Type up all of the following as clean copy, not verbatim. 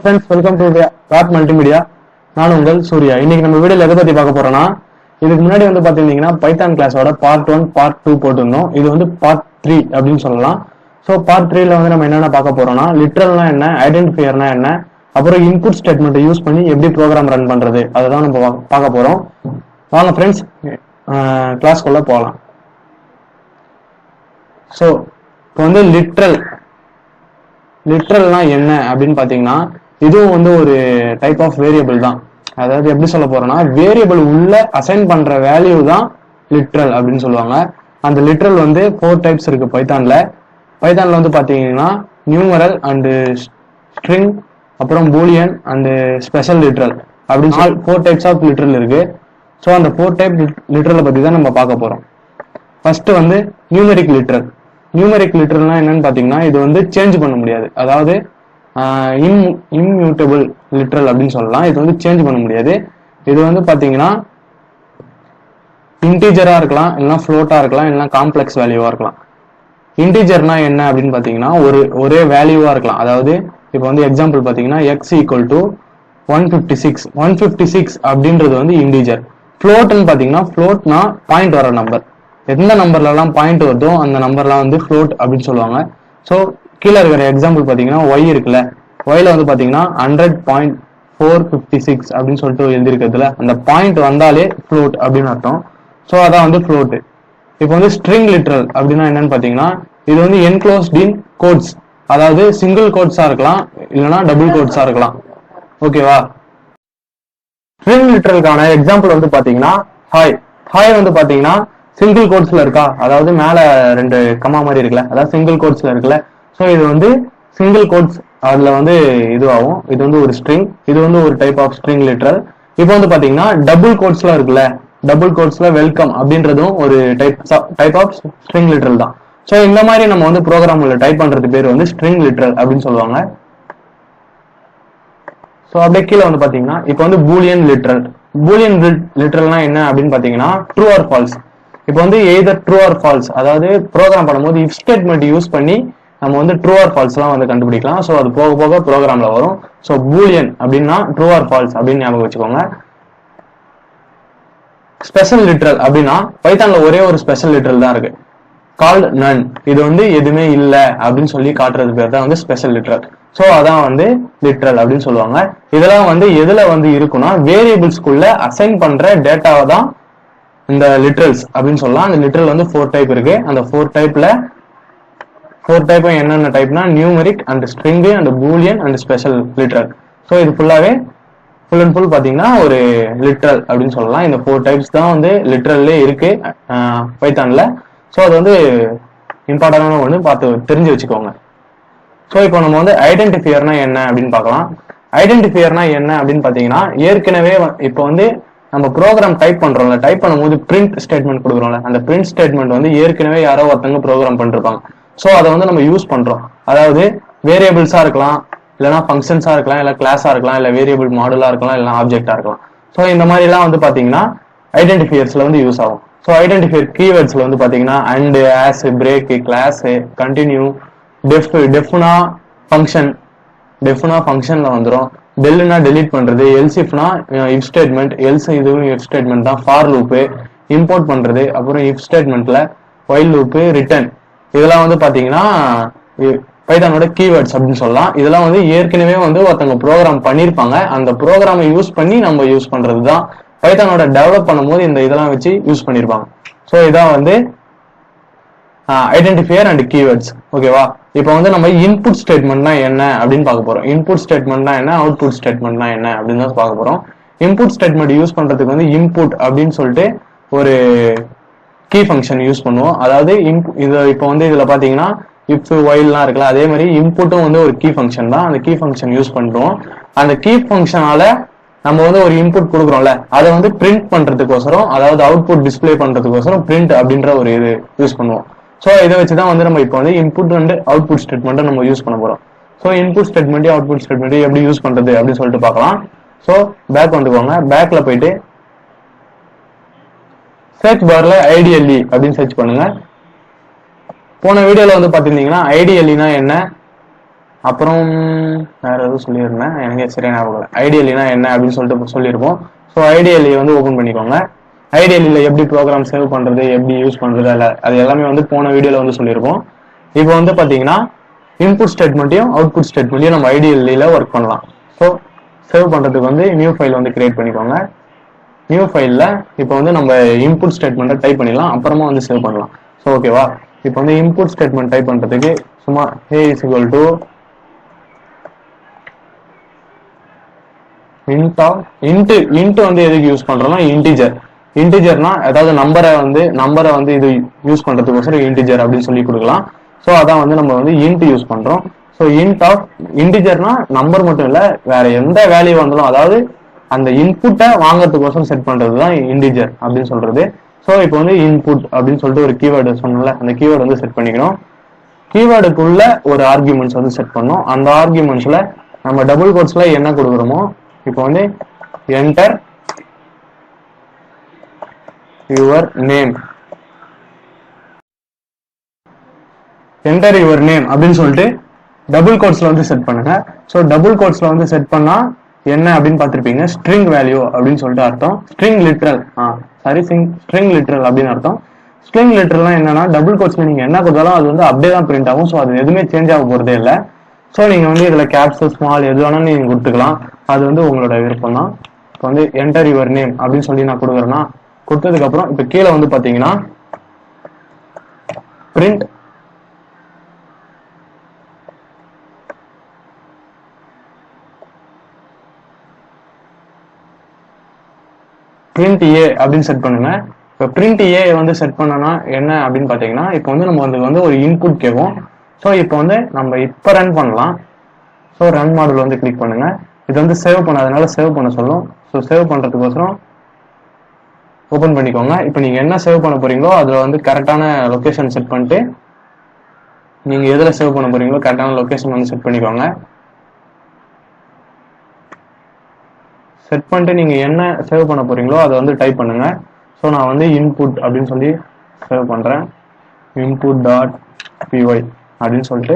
Friends, welcome to Rap Multimedia. நான் உங்கள் சூர்யா. இன்னைக்கு நம்ம வீடியோல எதை பத்தி பார்க்க போறோம்னா, இதுக்கு முன்னாடி வந்து பாத்தீங்கன்னா பைத்தான் கிளாஸோட பார்ட் 1 பார்ட் 2 போட்டுருந்தோம். இது வந்து பார்ட் 3 அப்படின்னு சொல்லலாம். ஸோ பார்ட் 3ல வந்து நம்ம என்னென்ன பார்க்க போறோம்னா, லிட்ரல்னா என்ன, ஐடென்டிஃபையர்னா என்ன, அப்புறம் இன்புட் ஸ்டேட்மெண்ட்டை யூஸ் பண்ணி எப்படி ப்ரோக்ராம் ரன் பண்றது அதை தான் நம்ம பார்க்க போறோம். வாங்க ஃப்ரெண்ட்ஸ், கிளாஸ்க்குள்ள போகலாம். ஸோ இப்போ வந்து லிட்ரல்னா என்ன அப்படின்னு பாத்தீங்கன்னா, இதுவும் வந்து ஒரு டைப் ஆஃப் வேரியபிள் தான். அதாவது எப்படி சொல்ல போறோம்னா, வேரியபிள் உள்ள அசைன் பண்ற வேல்யூ தான் லிட்ரல் அப்படின்னு சொல்லுவாங்க. அந்த லிட்ரல் வந்து 4 டைப்ஸ் இருக்கு பைத்தான்ல வந்து பாத்தீங்கன்னா நியூமரல் அண்ட் ஸ்ட்ரிங், அப்புறம் பூலியன் அண்ட் ஸ்பெஷல் லிட்ரல் அப்படின்னு 4 டைப்ஸ் ஆஃப் லிட்ரல் இருக்கு. ஸோ அந்த 4 டைப் லிட்ரலை பத்தி தான் நம்ம பார்க்க போறோம். ஃபர்ஸ்ட் வந்து நியூமெரிக் லிட்ரல்னா என்னன்னு பாத்தீங்கன்னா, இது வந்து சேஞ்ச் பண்ண முடியாது. அதாவது இம்மியூட்டபிள் லிட்ரல் அப்படின்னு சொல்லலாம். இது வந்து சேஞ்ச் பண்ண முடியாது. இது வந்து பாத்தீங்கன்னா இன்டீஜரா இருக்கலாம், இல்லைன்னா ஃப்ளோட்டா இருக்கலாம், இல்லைன்னா காம்ப்ளெக்ஸ் வேல்யூவா இருக்கலாம். இன்டீஜர்னா என்ன அப்படின்னு பாத்தீங்கன்னா, ஒரே வேல்யூவா இருக்கலாம். அதாவது இப்போ வந்து எக்ஸாம்பிள் பாத்தீங்கன்னா எக்ஸ் ஈக்குவல் டு 156 அப்படின்றது வந்து இன்டீஜர். ஃப்ளோட்னு பாத்தீங்கன்னா, ஃப்ளோட்னா பாயிண்ட் வர நம்பர். எந்த நம்பர்ல எல்லாம் பாயிண்ட் வருதோ அந்த நம்பர்லாம் வந்து ஃப்ளோட் அப்படின்னு சொல்லுவாங்க. ஸோ கீழே இருக்கிற எக்ஸாம்பிள் பாத்தீங்கன்னா ஒய் இருக்குல்ல, ஒய்ல வந்து பாத்தீங்கன்னா 100.456 அப்படின்னு சொல்லிட்டு எழுதிருக்கிறதுல அந்த பாயிண்ட் வந்தாலே ஃப்ளோட் அப்படின்னு அர்த்தம். ஸோ அதான் வந்து ஃப்ளோட். இப்போ வந்து ஸ்ட்ரிங் லிட்ரல் அப்படின்னா என்னன்னு பாத்தீங்கன்னா, இது வந்து என்க்ளோஸ்ட் இன் கோட்ஸ். அதாவது சிங்கிள் கோட்ஸா இருக்கலாம், இல்லைன்னா டபுள் கோட்ஸா இருக்கலாம். ஓகேவா? ஸ்ட்ரிங் லிட்ரலுக்கான எக்ஸாம்பிள் வந்து பாத்தீங்கன்னா ஹாய் வந்து பாத்தீங்கன்னா சிங்கிள் கோட்ஸ்ல இருக்கா, அதாவது மேல 2 கமா மாதிரி இருக்குல்ல, அதாவது சிங்கிள் கோட்ஸ்ல இருக்குல்ல. ஸோ இது வந்து சிங்கிள் கோட்ஸ், அதுல வந்து இதுவாகும். இது வந்து ஒரு ஸ்ட்ரிங், இது வந்து ஒரு டைப் ஆஃப் ஸ்ட்ரிங் லிட்ரல். இப்போ வந்து பாத்தீங்கன்னா டபுள் கோட்ஸ்ல இருக்குல்ல, டபுள் கோட்ஸ்ல வெல்கம் அப்படின்றதும் ஒரு டைப் ஆஃப் ஸ்ட்ரிங் லிட்ரல் தான். ஸோ இந்த மாதிரி நம்ம வந்து ப்ரோக்ராம்ல டைப் பண்றது பேர் வந்து ஸ்ட்ரிங் லிட்ரல் அப்படின்னு சொல்லுவாங்க. ஸோ அப்படியே கீழே வந்து பாத்தீங்கன்னா இப்போ வந்து பூலியன் லிட்ரல்னா என்ன அப்படின்னு பாத்தீங்கன்னா, ட்ரூ ஆர் ஃபால்ஸ். இப்போ வந்து எய்தர் ட்ரூ ஆர் ஃபால்ஸ், அதாவது ப்ரோக்ராம் பண்ணும்போது இஃப் ஸ்டேட்மெண்ட் யூஸ் பண்ணி நம்ம வந்து ட்ரூ ஆர் ஃபால்ஸ்லாம் வந்து கண்டுபிடிக்கலாம். ஸோ அது போக போக ப்ரோக்ராம்ல வரும். ஸோ பூலியன் அப்படின்னா ட்ரூ ஆர் ஃபால்ஸ் அப்படின்னு ஞாபகம் வச்சுக்கோங்க. ஸ்பெஷல் லிட்ரல் அப்படின்னா பைத்தான்ல ஒரே ஒரு ஸ்பெஷல் லிட்ரல் தான் இருக்கு, கால்ட் நன். இது வந்து எதுவுமே இல்லை அப்படின்னு சொல்லி காட்டுறது பேர் தான் வந்து ஸ்பெஷல் லிட்ரல். ஸோ அதான் வந்து லிட்ரல் அப்படின்னு சொல்லுவாங்க. இதெல்லாம் வந்து எதுல வந்து இருக்குன்னா, வேரியபிள்ஸ்குள்ள அசைன் பண்ற டேட்டாவை தான் இந்த லிட்ரல்ஸ் அப்படின்னு சொல்லலாம். அந்த லிட்ரல் வந்து 4 டைப் இருக்கு. அந்த 4 டைப் என்னென்ன டைப்னா numeric and string and boolean and special literal. So இது ஃபுல் அண்ட் ஃபுல் பாத்தீங்கன்னா ஒரு லிட்ரல் அப்படின்னு சொல்லலாம். இந்த 4 டைப்ஸ் தான் வந்து லிட்ரல்லே இருக்கு பைத்தான்ல. ஸோ அது வந்து இம்பார்ட்டன்டான ஒன்று, பார்த்து தெரிஞ்சு வச்சுக்கோங்க. ஸோ இப்போ நம்ம வந்து ஐடென்டிஃபையர்னா என்ன அப்படின்னு பார்க்கலாம். ஐடென்டிஃபையர்னா என்ன அப்படின்னு பாத்தீங்கன்னா, ஏற்கனவே இப்போ வந்து நம்ம ப்ரோக்ராம் டைப் பண்றோம்ல, டைப் பண்ணும்போது பிரிண்ட் ஸ்டேட்மெண்ட் கொடுக்குறோம்ல, அந்த பிரிண்ட் ஸ்டேட்மெண்ட் வந்து ஏற்கனவே யாரோ ஒருத்தங்க ப்ரோக்ராம் பண்ணிருப்பாங்க. ஸோ அதை வந்து நம்ம யூஸ் பண்றோம். அதாவது வேரியபிள்ஸா இருக்கலாம், இல்லைன்னா ஃபங்க்ஷன்ஸா இருக்கலாம், இல்லை கிளாஸா இருக்கலாம், இல்லை வேரியபிள் மாடலா இருக்கலாம், இல்லைன்னா ஆப்ஜெக்டா இருக்கலாம். ஸோ இந்த மாதிரி எல்லாம் வந்து பாத்தீங்கன்னா ஐடென்டிஃபையர்ஸ்ல வந்து யூஸ் ஆகும். ஸோ ஐடென்டிஃபையர் கீவேர்ட்ஸ்ல வந்து பாத்தீங்கன்னா and, as, break, class, continue, டெஃப்னா ஃபங்க்ஷன்ல வந்துடும், டெல்னா டெலீட் பண்றது, எல்சிஃப்னா இஃப் ஸ்டேட்மெண்ட், இதுவும் இஃப் ஸ்டேட்மெண்ட் தான், ஃபார் லூப்பு, இம்போர்ட் பண்றது, அப்புறம் இஃப் ஸ்டேட்மெண்ட்ல வைல் லூப்பு, ரிட்டர்ன். இதெல்லாம் வந்து பாத்தீங்கன்னா பைத்தானோட கீவேர்ட்ஸ் அப்படின்னு சொல்லலாம். இதெல்லாம் வந்து ஏற்கனவே வந்து ஒருத்தவங்க ப்ரோக்ராம் பண்ணிருப்பாங்க. அந்த ப்ரோக்ராமை யூஸ் பண்ணி நம்ம யூஸ் பண்றது தான். பைத்தானோட டெவலப் பண்ணும்போது இந்த இதெல்லாம் வச்சு யூஸ் பண்ணிருப்பாங்க. ஸோ இதான் வந்து ஐடென்டிஃபையர் அண்ட் கீவேர்ட்ஸ். ஓகேவா? இப்போ வந்து நம்ம இன்புட் ஸ்டேட்மெண்ட்னா என்ன அப்படின்னு பார்க்க போறோம். இன்புட் ஸ்டேட்மெண்ட்னா என்ன, அவுட்புட் ஸ்டேட்மெண்ட்னா என்ன அப்படின்னு தான் பார்க்க போறோம். இன்புட் ஸ்டேட்மெண்ட் யூஸ் பண்றதுக்கு வந்து இன்புட் அப்படின்னு சொல்லிட்டு ஒரு கீ ஃபங்க்ஷன் யூஸ் பண்ணுவோம். அதாவது இது இப்போ வந்து இதுல பாத்தீங்கன்னா இஃப் ஒயில்லாம் இருக்குல்ல, அதே மாதிரி இன்புட்டும் வந்து ஒரு கீ ஃபங்க்ஷன் தான். அந்த கீ ஃபங்க்ஷன் யூஸ் பண்றோம். அந்த கீ ஃபங்க்ஷனால நம்ம வந்து ஒரு இன்புட் கொடுக்குறோம்ல, அதை வந்து பிரிண்ட் பண்றதுக்கோசரம், அதாவது அவுட்புட் டிஸ்பிளே பண்றதுக்கோசரம் பிரிண்ட் அப்படின்ற ஒரு இது யூஸ் பண்ணுவோம். ஸோ இதை வச்சுதான் வந்து நம்ம இப்போ வந்து இன்புட் அண்ட் அவுட்புட் ஸ்டேட்மெண்ட்டை நம்ம யூஸ் பண்ண போறோம். ஸோ இன்புட் ஸ்டேட்மெண்ட்டையும் அவுட்புட் ஸ்டேட்மெண்ட்டையும் எப்படி யூஸ் பண்றது அப்படின்னு சொல்லிட்டு பார்க்கலாம். ஸோ பேக் வந்துக்கோங்க. பேக்ல போயிட்டு சர்ச் பார்ல ஐடிஎல்இ அப்படின்னு சர்ச் பண்ணுங்க. போன வீடியோல வந்து பாத்தீங்கன்னா ஐடிஎல்இனா என்ன, அப்புறம் வேற எதுவும் சொல்லியிருந்தேன், எனக்கு சரியா ஞாபகம் இல்லை. ஐடியலினா என்ன அப்படின்னு சொல்லிட்டு சொல்லியிருப்போம். ஸோ ஐடியலி வந்து ஓப்பன் பண்ணிக்கோங்க. ஐடியலியில் எப்படி ப்ரோக்ராம் சேவ் பண்ணுறது, எப்படி யூஸ் பண்ணுறது, அது எல்லாமே வந்து போன வீடியோவில் வந்து சொல்லியிருப்போம். இப்போ வந்து பார்த்தீங்கன்னா இன்புட் ஸ்டேட்மெண்ட்டையும் அவுட்புட் ஸ்டேட்மெண்ட்டையும் நம்ம ஐடியலியில் ஒர்க் பண்ணலாம். ஸோ சேவ் பண்ணுறதுக்கு வந்து நியூ ஃபைல் வந்து கிரியேட் பண்ணிக்கோங்க. நியூ ஃபைலில் இப்போ வந்து நம்ம இன்புட் ஸ்டேட்மெண்ட்டை டைப் பண்ணிடலாம், அப்புறமா வந்து சேவ் பண்ணலாம். ஸோ ஓகேவா, இப்போ வந்து இன்புட் ஸ்டேட்மெண்ட் டைப் பண்ணுறதுக்கு சும்மா a is equal to int வந்து எதுக்கு யூஸ் பண்றோம்னா இன்டிஜர்னா அதாவது நம்பரை வந்து இது யூஸ் பண்றதுக்கோசரம் இன்டிஜர் அப்படின்னு சொல்லி கொடுக்கலாம். ஸோ அதான் வந்து நம்ம வந்து இன்ட் யூஸ் பண்றோம். ஸோ இன்டிஜர்னா நம்பர் மட்டும் இல்லை, வேற எந்த வேல்யூ வந்தாலும், அதாவது அந்த இன்புட்டை வாங்கறதுக்கோசரம் செட் பண்றது தான் இன்டிஜர் அப்படின்னு சொல்றது. ஸோ இப்போ வந்து இன்புட் அப்படின்னு சொல்லிட்டு ஒரு கீவேர்டு சொன்னல, அந்த கீவேர்டு வந்து செட் பண்ணிக்கணும். கீவேர்டுக்குள்ள ஒரு ஆர்குமெண்ட்ஸ் வந்து செட் பண்ணோம். அந்த ஆர்குமெண்ட்ஸ்ல நம்ம டபுள் கோட்ஸ்ல என்ன கொடுக்குறோமோ, இப்போ வந்து என்டர் யுவர் நேம் அப்படின்னு சொல்லிட்டு டபுள் கோட்ஸ்ல வந்து செட் பண்ணுங்க. ஸோ டபுள் கோட்ஸ்ல வந்து செட் பண்ணா என்ன அப்படின்னு பார்த்திருப்பீங்க, ஸ்ட்ரிங் வேல்யூ அப்படின்னு சொல்லிட்டு அர்த்தம். ஸ்ட்ரிங் லிட்ரல் அப்படின்னு அர்த்தம். ஸ்ட்ரிங் லிட்ரல்னா என்னன்னா, டபுள் கோட்ஸ்ல நீங்க என்ன கொடுத்தாலும் அது வந்து அப்படியே தான் பிரிண்ட் ஆகும். ஸோ அது எதுவுமே சேஞ்ச் ஆக போறதே இல்லை. ஸோ நீங்க வந்து இதுல கேப்ஸ் ஸ்மால் எது வேணாலும் நீங்க கொடுத்துக்கலாம், அது வந்து உங்களோட விருப்பம் தான். இப்போ வந்து என்டர் யுவர் நேம் அப்படின்னு சொல்லி நான் கொடுக்குறேன்னா, கொடுத்ததுக்கு அப்புறம் இப்போ கீழே வந்து பாத்தீங்கன்னா பிரிண்ட் ஏ அப்படின்னு செட் பண்ணுங்க. இப்போ பிரிண்ட் ஏ வந்து செட் பண்ணனா என்ன அப்படின்னு பாத்தீங்கன்னா, இப்போ வந்து நம்ம வந்து ஒரு இன்புட் கேட்கும். ஸோ இப்போ வந்து நம்ம இப்போ ரன் பண்ணலாம். ஸோ ரன் மாடல் வந்து கிளிக் பண்ணுங்க. இது வந்து சேவ் பண்ணாதனால சேவ் பண்ண சொல்லும். ஸோ சேவ் பண்றதுக்கோசரம் ஓப்பன் பண்ணிக்கோங்க. இப்போ நீங்க என்ன சேவ் பண்ண போறீங்களோ அதுல வந்து கரெக்டான லொகேஷன் செட் பண்ணிட்டு, நீங்க எதுல சேவ் பண்ண போறீங்களோ கரெக்டான லொகேஷன் வந்து செட் பண்ணிக்கோங்க. செட் பண்ணிட்டு நீங்க என்ன சேவ் பண்ண போறீங்களோ அதை வந்து டைப் பண்ணுங்க. ஸோ நான் வந்து இன்புட் அப்படின்னு சொல்லி சேவ் பண்றேன். input.py அப்படின்னு சொல்லிட்டு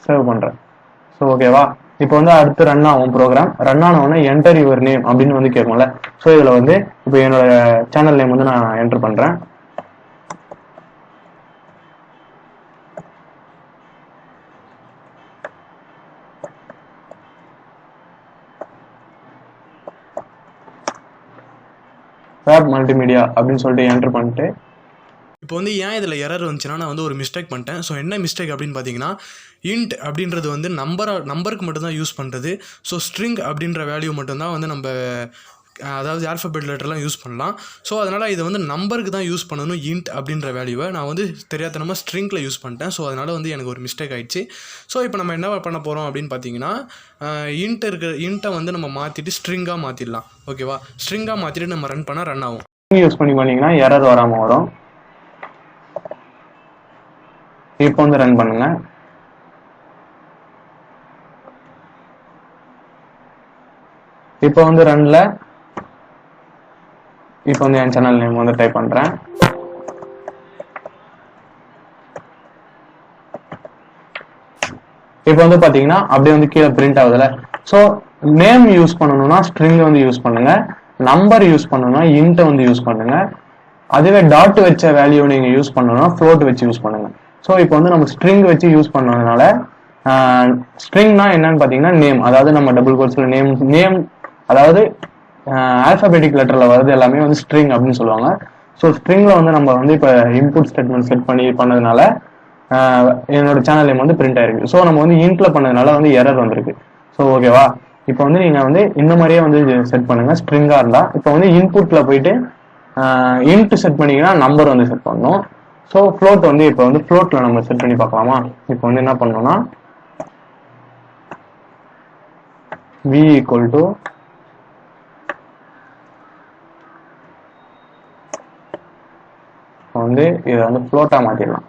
சேவ் பண்றேன். ஸோ ஓகேவா, இப்போ வந்து அடுத்து ரன் ஆகும் ப்ரோக்ராம். ரன் ஆனவொடனே என்டர் யுவர் நேம் அப்படின்னு வந்து கேட்கும்ல. ஸோ இதுல வந்து இப்போ என்னோட சேனல் நேம் வந்து நான் என்டர் பண்றேன். வேப் மல்டிமீடியா அப்படின்னு சொல்லிட்டு என்டர் பண்ணிட்டு, இப்போ வந்து ஏன் இதில் எரர் வந்துச்சுன்னா, நான் வந்து ஒரு மிஸ்டேக் பண்ணிட்டேன். ஸோ என்ன மிஸ்டேக் அப்படின்னு பார்த்தீங்கன்னா, இன்ட் அப்படின்றது வந்து நம்பருக்கு மட்டும்தான் யூஸ் பண்ணுறது. ஸோ ஸ்ட்ரிங் அப்படின்ற வேல்யூ மட்டும்தான் வந்து நம்ம அதாவது ஆல்ஃபபெட் லெட்டர்லாம் யூஸ் பண்ணலாம். ஸோ அதனால் இதை வந்து நம்பருக்கு தான் யூஸ் பண்ணணும். இன்ட் அப்படின்ற வேல்யூவை நான் வந்து தெரியாதனமாக ஸ்ட்ரிங்கில் யூஸ் பண்ணிட்டேன். ஸோ அதனால் வந்து எனக்கு ஒரு மிஸ்டேக் ஆகிடுச்சு. ஸோ இப்போ நம்ம என்ன பண்ண போகிறோம் அப்படின்னு பார்த்தீங்கன்னா, இன்ட்டை வந்து நம்ம மாற்றிட்டு ஸ்ட்ரிங்காக மாற்றிடலாம். ஓகேவா, ஸ்ட்ரிங்காக மாற்றிட்டு நம்ம ரன் பண்ணால் ரன் ஆகும். யூஸ் பண்ணி பண்ணிங்கன்னா எரர் வராமல் வரும். இப்போ வந்து ரன் பண்ணுங்க. இப்போ வந்து ரன்ல இப்போ வந்து என் சேனல் நேம் வந்து டைப் பண்றேன். இப்போ வந்து பாத்தீங்கன்னா அப்படியே வந்து கீழே பிரிண்ட் ஆகுதுல. ஸோ நேம் யூஸ் பண்ணணும்னா ஸ்ட்ரிங் வந்து யூஸ் பண்ணுங்க, நம்பர் யூஸ் பண்ணணும்னா இன்ட் வந்து யூஸ் பண்ணுங்க. அதுவே டாட் வச்ச வேல்யூ நீங்க யூஸ் பண்ணணும்னா ஃப்ளோட் வச்சு யூஸ் பண்ணுங்க. ஸோ இப்போ வந்து நம்ம ஸ்ட்ரிங் வச்சு யூஸ் பண்ணதுனால, ஸ்ட்ரிங்னா என்னன்னு பாத்தீங்கன்னா நேம், அதாவது நம்ம டபுள் கோட்ஸ்ல நேம் அதாவது ஆல்பபெட்டிக் லெட்டர்ல வருது எல்லாமே வந்து ஸ்ட்ரிங் அப்படின்னு சொல்லுவாங்க. ஸோ ஸ்ட்ரிங்ல வந்து நம்ம வந்து இப்போ இன்புட் ஸ்டேட்மெண்ட் செட் பண்ணதுனால என்னோட சேனல் நேம் வந்து பிரிண்ட் ஆயிருக்கு. ஸோ நம்ம வந்து இன்ட்ல பண்ணதுனால வந்து எரர் வந்திருக்கு. ஸோ ஓகேவா, இப்போ வந்து நீங்க வந்து இந்த மாதிரியே வந்து செட் பண்ணுங்க ஸ்ட்ரிங்கா இருந்தா. இப்போ வந்து இன்புட்ல போயிட்டு இன்ட் செட் பண்ணீங்கன்னா நம்பர் வந்து செட் பண்ணணும். ஸோ ஃப்ளோட் வந்து இப்போ வந்து ஃப்ளோட்ல நம்ம செட் பண்ணி பார்க்கலாமா. இப்போ வந்து என்ன பண்ணணும்னா v equal to வந்து இதை வந்து ஃப்ளோட்டா மாத்திடலாம்.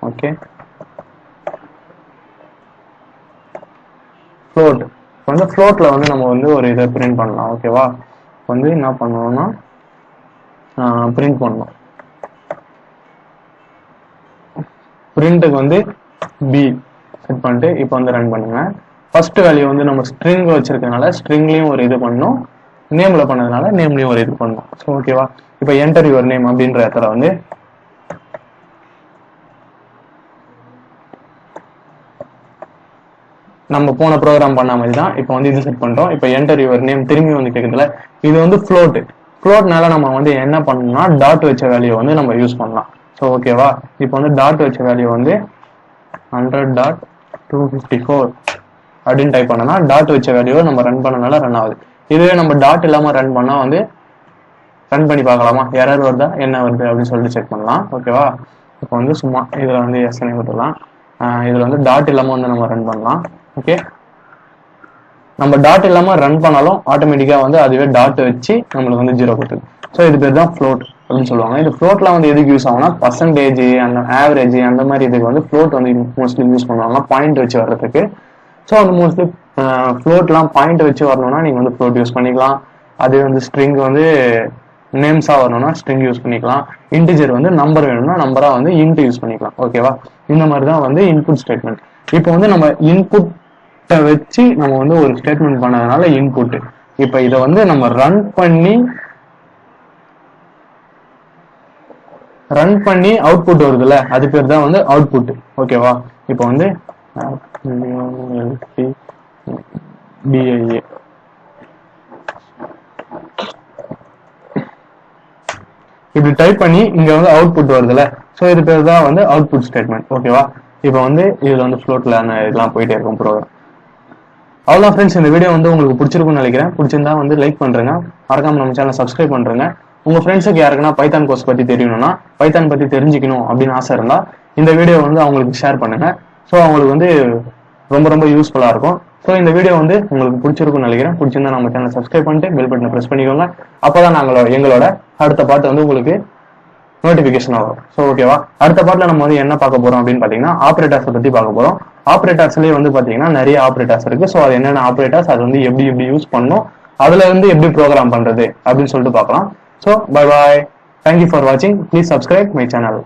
ஓகே, ஃப்ளோட் வந்து ஃப்ளோட்ல வந்து நம்ம வந்து ஒரு இதை பிரிண்ட் பண்ணலாம். ஓகேவா, வந்து என்ன பண்ணணும்னா பிரிண்ட் பண்ணணும். பிரிண்ட்டுக்கு வந்து பி செட் பண்ணிட்டு இப்போ வந்து ரன் பண்ணுங்க. ஃபர்ஸ்ட் வேல்யூ வந்து நம்ம ஸ்ட்ரிங் வச்சிருக்கனால ஸ்ட்ரிங்லயும் ஒரு இது பண்ணணும், நேம்ல பண்ணதுனால நேம்லயும் ஒரு இது பண்ணணும். ஸோ ஓகேவா, இப்போ என்டர் யுவர் நேம் அப்படின்ற இடத்துல வந்து நம்ம போன ப்ரோக்ராம் பண்ண மாதிரி தான் இப்போ வந்து இது செட் பண்ணிட்டோம். இப்போ என்டர் யுவர் நேம் திரும்பி வந்து கேட்குதுல, இது வந்து ஃப்ளோட்னால நம்ம வந்து என்ன பண்ணணும்னா டாட் வச்ச வேல்யூ வந்து நம்ம யூஸ் பண்ணலாம். ஸோ ஓகேவா, இப்போ வந்து டாட் வச்ச வேல்யூ வந்து 100.254 அப்படின்னு டைப் பண்ணனா டாட் வச்ச வேல்யூவை நம்ம ரன் பண்ணனால ரன் ஆகுது. இதுவே நம்ம டாட் இல்லாம ரன் பண்ணா வந்து ரன் பண்ணி பார்க்கலாமா, எரர் வருதா என்ன வருது அப்படின்னு சொல்லிட்டு செக் பண்ணலாம். ஓகேவா, இப்போ வந்து சும்மா இதுல வந்து எஸ்என்ஐ கொடுத்துடலாம். இதுல வந்து டாட் இல்லாம வந்து நம்ம ரன் பண்ணலாம். ஓகே, நம்ம டாட் இல்லாம ரன் பண்ணாலும் ஆட்டோமேட்டிக்கா வந்து அதுவே டாட் வச்சு நம்மளுக்கு வந்து 0 கொடுத்துது. ஸோ இது பேர் தான் ஃப்ளோட் அப்படின்னு சொல்லுவாங்க. இந்த ஃப்ளோட்லாம் வந்து எதுக்கு யூஸ் ஆகும்னா பர்சன்டேஜ் அந்த ஆவரேஜ் அந்த மாதிரி இதுக்கு வந்து ஃப்ளோட் வந்து மோஸ்ட்லி யூஸ் பண்ணுவாங்க பாயிண்ட் வச்சு வர்றதுக்கு. ஸோ அந்த மோஸ்ட்லி ஃப்ளோட்லாம் பாயிண்ட் வச்சு வரணும்னா நீங்கள் வந்து ஃப்ளோட் யூஸ் பண்ணிக்கலாம். அதே வந்து ஸ்ட்ரிங் வந்து நேம்ஸாக வரணும்னா ஸ்ட்ரிங் யூஸ் பண்ணிக்கலாம். இன்டிஜர் வந்து நம்பர் வேணும்னா நம்பராக வந்து இன்ட் யூஸ் பண்ணிக்கலாம். ஓகேவா, இந்த மாதிரி தான் வந்து இன்புட் ஸ்டேட்மெண்ட். இப்போ வந்து நம்ம இன்புட்டை வச்சு நம்ம வந்து ஒரு ஸ்டேட்மெண்ட் பண்ணதுனால இன்புட். இப்போ இதை வந்து நம்ம ரன் பண்ணி அவுட்புட் வருதுல்ல, அது பேர் தான் வந்து அவுட்புட். ஓகேவா, இப்போ வந்து DIA இப்படி டைப் பண்ணி இங்க வந்து அவுட்புட் வருதுல்ல, ஸோ இது பேர் தான் வந்து அவுட்புட் ஸ்டேட்மெண்ட். ஓகேவா, இப்போ வந்து இதுல வந்து ஃப்ளோட்ல இதெல்லாம் போயிட்டே இருக்கும் ப்ரோக்ராம். அவ்வளோதான் ஃப்ரெண்ட்ஸ், இந்த வீடியோ வந்து உங்களுக்கு பிடிச்சிருக்கும்னு நினைக்கிறேன். பிடிச்சிருந்தா வந்து லைக் பண்ணுறேங்க, மறக்காம நம்ம சேனலை சப்ஸ்கிரைப் பண்ணுறேங்க. உங்கள் ஃப்ரெண்ட்ஸுக்கு யாருக்குன்னா பைத்தான் கோர்ஸ் பற்றி தெரியணும்னா, பைத்தான் பற்றி தெரிஞ்சுக்கணும் அப்படின்னு ஆசை இருந்தால் இந்த வீடியோ வந்து அவங்களுக்கு ஷேர் பண்ணுங்க. ஸோ அவங்களுக்கு வந்து ரொம்ப ரொம்ப யூஸ்ஃபுல்லாக இருக்கும். ஸோ இந்த வீடியோ வந்து உங்களுக்கு பிடிச்சிருக்கும்னு நினைக்கிறேன். பிடிச்சிருந்தா நம்ம சேனலை சப்ஸ்கிரைப் பண்ணிட்டு பெல் பட்டனை ப்ரெஸ் பண்ணிக்கோங்க. அப்போதான் எங்களோட அடுத்த பாட்டு வந்து உங்களுக்கு நோட்டிபிகேஷன் ஆகும். ஸோ ஓகேவா, அடுத்த பாட்டில் நம்ம வந்து என்ன பார்க்க போறோம் அப்படின்னு பார்த்தீங்கன்னா ஆப்ரேட்டர்ஸை பற்றி பார்க்க போறோம். ஆப்ரேட்டர்ஸ்லேயே வந்து பார்த்தீங்கன்னா நிறைய ஆப்ரேட்டர்ஸ் இருக்கு. ஸோ அது என்னென்ன ஆப்ரேட்டர்ஸ், அது வந்து எப்படி யூஸ் பண்ணணும், அதுல வந்து எப்படி ப்ரோக்ராம் பண்றது அப்படின்னு சொல்லிட்டு பார்க்கலாம். So bye bye, thank you for வாட்சிங். Please subscribe my channel.